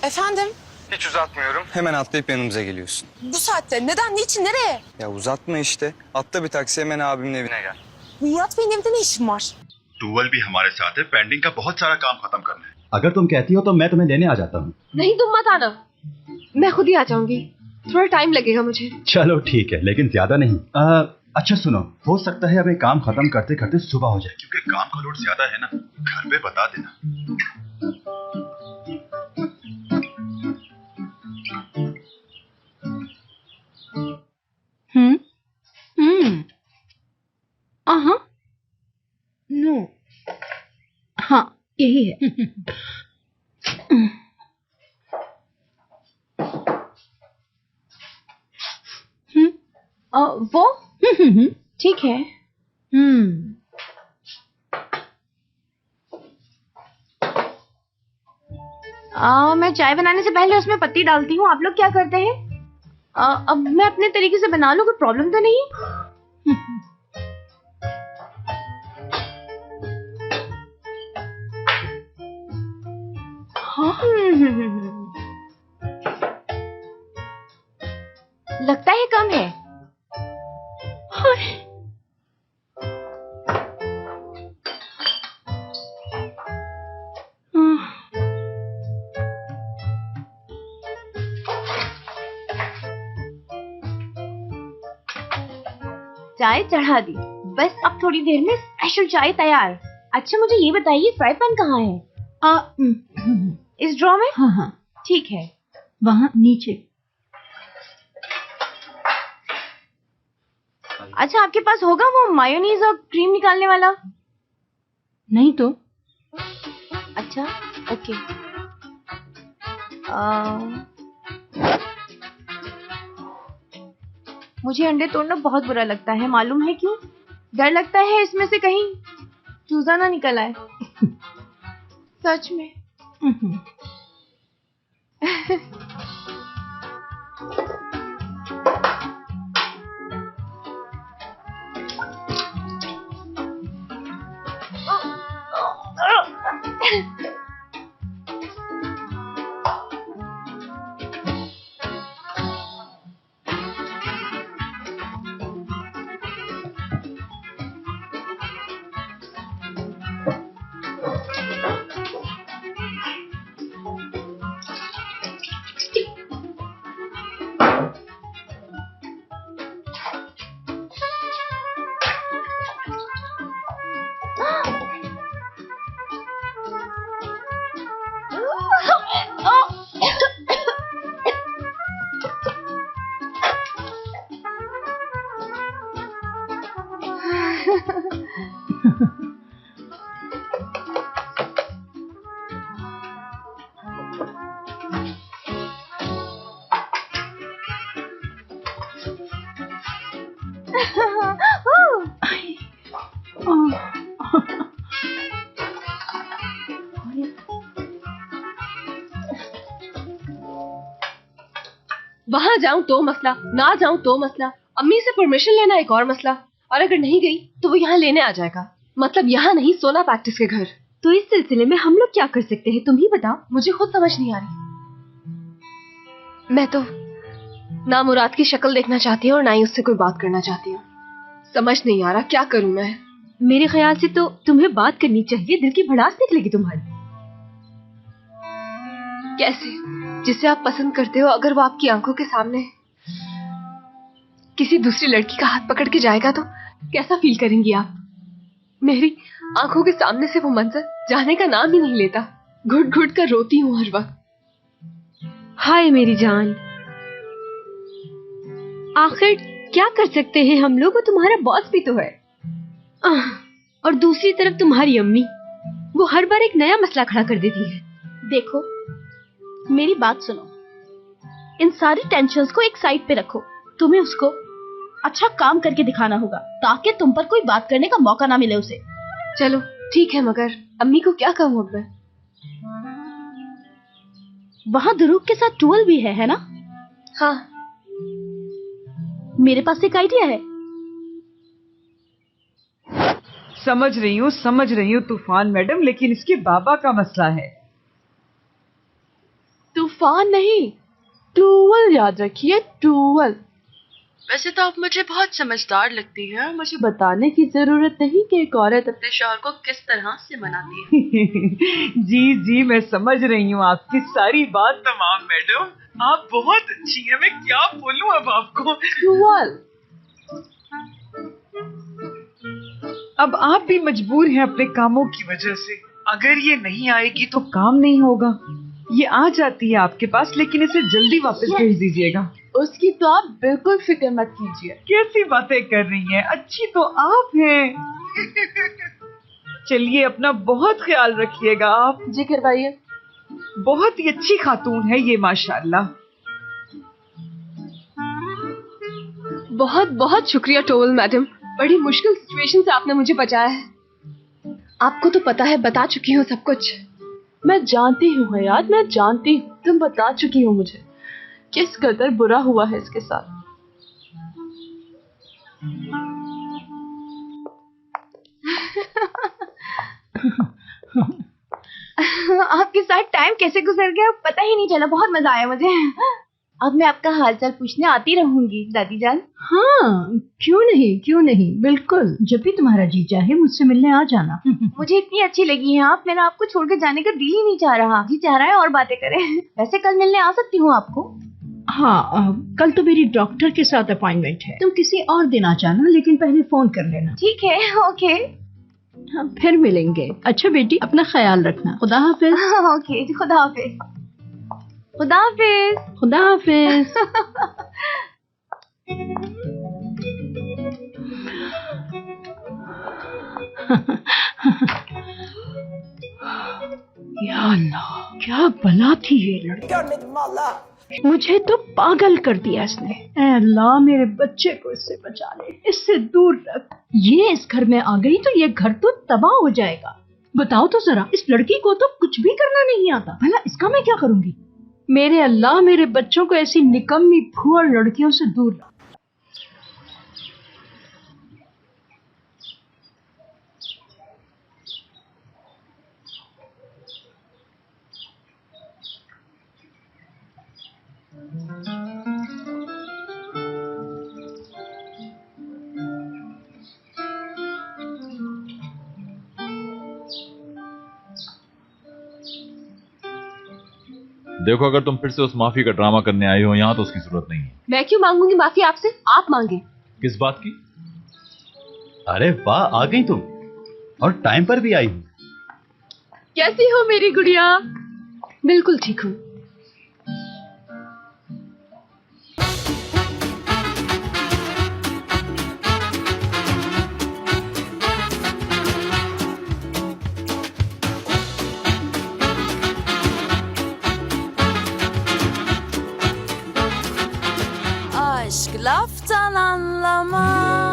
Efendim? Hiç uzatmıyorum. Hemen atlayıp yanımıza geliyorsun. Bu saatte neden, niçin, nereye? Ya uzatma işte. Atla bir taksi, hemen abimin evine gel. Nihat Bey'in evinde ne işin var? टूवल भी हमारे साथ है। Pending का बहुत सारा काम खत्म करना है। अगर तुम कहती हो तो मैं तुम्हें लेने आ जाता हूँ। नहीं, तुम मत आना, मैं खुद ही आ जाऊंगी। थोड़ा टाइम लगेगा मुझे। चलो ठीक है, लेकिन ज्यादा नहीं। अच्छा सुनो, हो सकता है हमें काम खत्म करते करते सुबह हो जाए, क्योंकि काम का लोड ज्यादा है ना। घर पे बता देना। नो, हाँ यही है। वो ठीक है। मैं चाय बनाने से पहले उसमें पत्ती डालती हूँ। आप लोग क्या करते हैं? अब मैं अपने तरीके से बना लूँ, कोई प्रॉब्लम तो नहीं? लगता है कम है। चाय चढ़ा दी, बस अब थोड़ी देर में स्पेशल चाय तैयार। अच्छा मुझे ये बताइए, फ्राई पैन कहाँ है? इस ड्रॉ में? हाँ, ठीक है, वहाँ नीचे। अच्छा आपके पास होगा वो मायोनीज और क्रीम निकालने वाला? नहीं तो। अच्छा ओके। मुझे अंडे तोड़ना बहुत बुरा लगता है, मालूम है क्यों? डर लगता है इसमें से कहीं चूजा ना निकल आए। सच में। वहां जाऊं तो मसला, ना जाऊं तो मसला, अम्मी से परमिशन लेना एक और मसला, और अगर नहीं गई तो वो यहाँ लेने आ जाएगा। मतलब यहाँ नहीं, सोना प्रैक्टिस के घर। तो इस सिलसिले में हम लोग क्या कर सकते हैं, तुम ही बताओ। मुझे खुद समझ नहीं आ रही। मैं तो ना मुराद की शक्ल देखना चाहती हूँ और ना ही उससे कोई बात करना चाहती हूँ। समझ नहीं आ रहा क्या करूं मैं। मेरे ख्याल से तो तुम्हें बात करनी चाहिए, दिल की भड़ास निकलेगी तुम्हारी। कैसे? जिसे आप पसंद करते हो अगर वो आपकी आंखों के सामने किसी दूसरी लड़की का हाथ पकड़ के जाएगा तो कैसा फील करेंगी आप? मेरी आंखों के सामने से वो मंजर जाने का नाम ही नहीं लेता। घुट घुट कर रोती हूँ हर वक्त। हाय मेरी जान, आखिर क्या कर सकते हैं हम लोग, वो तुम्हारा बॉस भी तो है। और दूसरी तरफ तुम्हारी अम्मी, वो हर बार एक नया मसला खड़ा कर देती है। देखो मेरी बात सुनो, इन सारी टेंशन्स को एक साइड पे रखो। तुम्हें उसको अच्छा काम करके दिखाना होगा ताकि तुम पर कोई बात करने का मौका ना मिले उसे। चलो ठीक है, मगर अम्मी को क्या कहूँ अब मैं? वहाँ दुरूग के साथ टूवल भी है ना? हाँ। मेरे पास एक आइडिया है। समझ रही हूँ तूफान मैडम, लेकिन इसके बाबा का मसला है। तूफान नहीं, टूवल याद रखिए, टूवल। वैसे तो आप मुझे बहुत समझदार लगती है और मुझे बताने की जरूरत नहीं कि एक औरत अपने शौहर को किस तरह से मनाती है। जी मैं समझ रही हूँ आपकी सारी बात तमाम मैडम, आप बहुत अच्छी हैं। मैं क्या बोलूँ अब आपको। टूवल। अब आप भी मजबूर हैं अपने कामों की वजह से। अगर ये नहीं आएगी तो काम नहीं होगा। ये आ जाती है आपके पास, लेकिन इसे जल्दी वापस भेज दीजिएगा। उसकी तो आप बिल्कुल फिक्र मत कीजिए। कैसी बातें कर रही हैं, अच्छी तो आप हैं। चलिए अपना बहुत ख्याल रखिएगा आप। जी करवाइए। बहुत ही अच्छी खातून है ये माशाल्लाह। बहुत बहुत शुक्रिया टोवल मैडम, बड़ी मुश्किल सिचुएशन से आपने मुझे बचाया है। आपको तो पता है, बता चुकी हूँ सब कुछ। मैं जानती हूँ हयात, मैं जानती हूँ, तुम बता चुकी हो मुझे किस कदर बुरा हुआ है इसके साथ। आपके साथ टाइम कैसे गुजर गया पता ही नहीं चला, बहुत मजा आया मुझे। अब मैं आपका हालचाल पूछने आती रहूंगी दादी जान। हाँ, क्यों नहीं, बिल्कुल। जब भी तुम्हारा जी चाहे मुझसे मिलने आ जाना। मुझे इतनी अच्छी लगी हैं आप, मेरा आपको छोड़कर जाने का दिल ही नहीं चाह रहा। जी चाह रहा है और बातें करें। वैसे कल मिलने आ सकती हूँ आपको? हाँ, कल तो मेरी डॉक्टर के साथ अपॉइंटमेंट है। तुम किसी और दिन आ जाना, लेकिन पहले फोन कर लेना। ठीक है, ओके। हाँ, फिर मिलेंगे। अच्छा बेटी, अपना ख्याल रखना। खुदा हाफिज। ओके, खुदा हाफिज। खुदा हाफिज। खुदा हाफिज। या अल्लाह, क्या बला थी ये लड़की। मुझे तो पागल कर दिया इसने। ऐ अल्लाह, मेरे बच्चे को इससे बचा ले, इससे दूर रख। ये इस घर में आ गई तो ये घर तो तबाह हो जाएगा। बताओ तो जरा, इस लड़की को तो कुछ भी करना नहीं आता, भला इसका मैं क्या करूंगी। मेरे अल्लाह, मेरे बच्चों को ऐसी निकम्मी फुआ लड़कियों से दूर रख। देखो, अगर तुम फिर से उस माफी का ड्रामा करने आई हो यहाँ, तो उसकी जरूरत नहीं है। मैं क्यों मांगूंगी माफी आपसे, आप मांगे। किस बात की? अरे वाह, आ गई तुम, और टाइम पर भी आई। कैसी हो मेरी गुड़िया? बिल्कुल ठीक हूँ। Aşk laftan anlamaz.